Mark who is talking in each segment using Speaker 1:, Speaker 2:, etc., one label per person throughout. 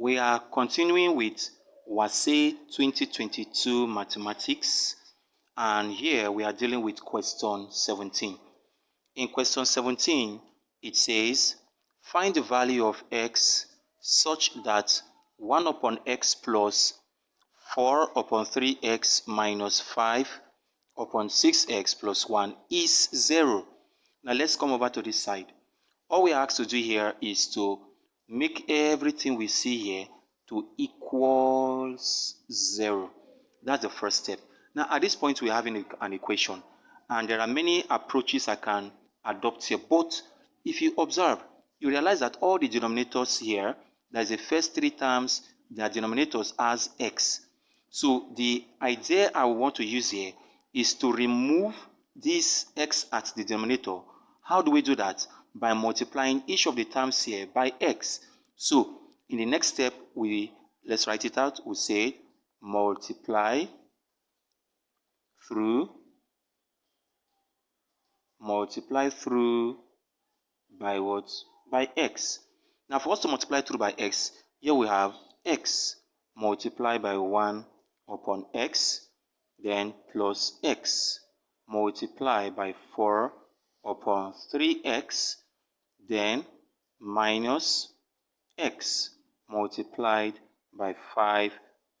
Speaker 1: We are continuing with Wassce 2022 Mathematics, and here we are dealing with question 17. In question 17, it says, find the value of x such that 1 upon x plus 4 upon 3x minus 5 upon 6x plus 1 is 0. Now let's come over to this side. All we are asked to do here is to make everything we see here to equals 0. That's the first step. Now at this point we are having an equation, and there are many approaches I can adopt here, but if you observe, you realize that all the denominators here, there's the first three terms, their denominators as x. So the idea I want to use here is to remove this x at the denominator. How do we do that? By multiplying each of the terms here by x. So in the next step, let's write it out. We say multiply through by what? By x. Now for us to multiply through by x, here we have x multiplied by 1 upon x, then plus x multiplied by 4 upon 3x, then minus x multiplied by 5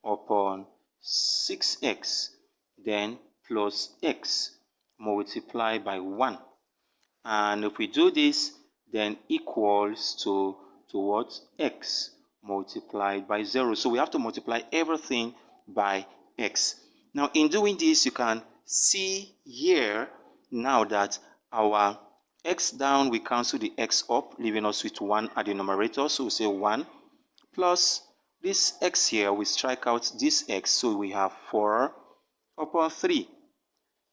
Speaker 1: upon 6x, then plus x multiplied by 1. And if we do this, then equals to what? X multiplied by 0. So we have to multiply everything by x. Now in doing this, you can see here now that our x down, we cancel the x up, leaving us with 1 at the numerator. So we say 1 plus this x here, we strike out this x, so we have 4 upon 3.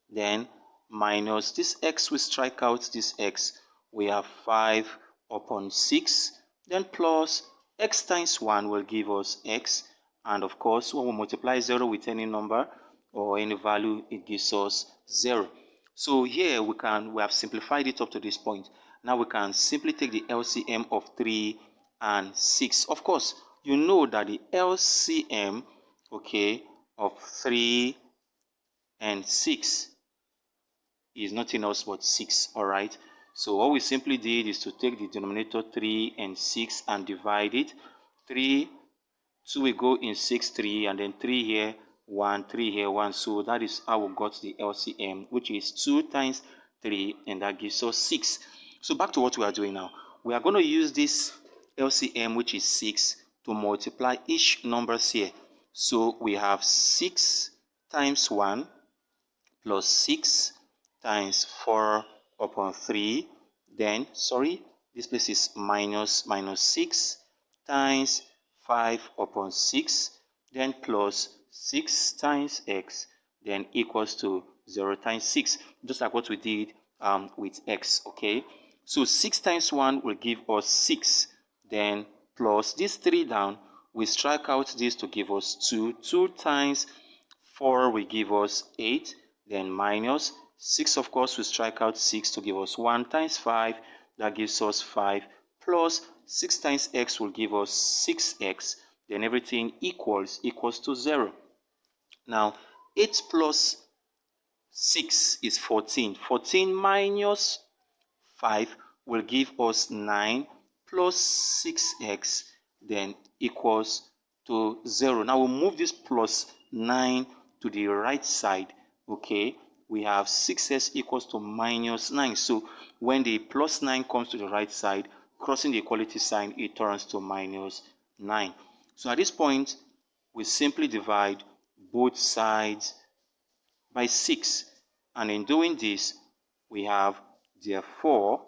Speaker 1: Then minus this x, we strike out this x, we have 5 upon 6. Then plus x times 1 will give us x. And of course, when we multiply 0 with any number or any value, it gives us 0. So here we have simplified it up to this point. Now we can simply take the LCM of 3 and 6. Of course, you know that the LCM, okay, of 3 and 6 is nothing else but 6, all right? So what we simply did is to take the denominator 3 and 6 and divide it. 3, 2 will go in 6, 3, and then 3 here, 1, 3 here, 1. So that is how we got the LCM, which is 2 times 3, and that gives us 6. So back to what we are doing now. We are going to use this LCM, which is 6, to multiply each numbers here. So we have 6 times 1 plus 6 times 4 upon 3. Then, this place is minus 6 times 5 upon 6. Then plus 6 times x, then equals to 0 times 6, just like what we did with x, okay? So 6 times 1 will give us 6, then plus this 3 down, we strike out this to give us 2. 2 times 4 will give us 8, then minus 6, of course, we strike out 6 to give us 1 times 5, that gives us 5, plus 6 times x will give us 6x, then everything equals to 0. Now, 8 plus 6 is 14. 14 minus 5 will give us 9 plus 6x, then equals to 0. Now, we'll move this plus 9 to the right side, okay? We have 6x equals to minus 9. So, when the plus 9 comes to the right side, crossing the equality sign, it turns to minus 9. So, at this point, we simply divide both sides by 6. And in doing this, we have, therefore,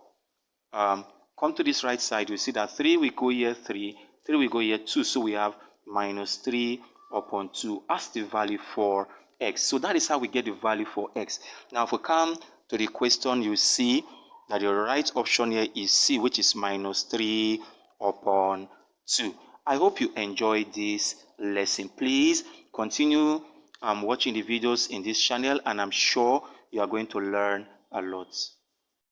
Speaker 1: come to this right side, we see that 3 will go here 3, 3 will go here 2. So we have minus 3 upon 2 as the value for x. So that is how we get the value for x. Now, if we come to the question, you see that the right option here is C, which is minus 3 upon 2. I hope you enjoyed this lesson. Please continue watching the videos in this channel, and I'm sure you are going to learn a lot.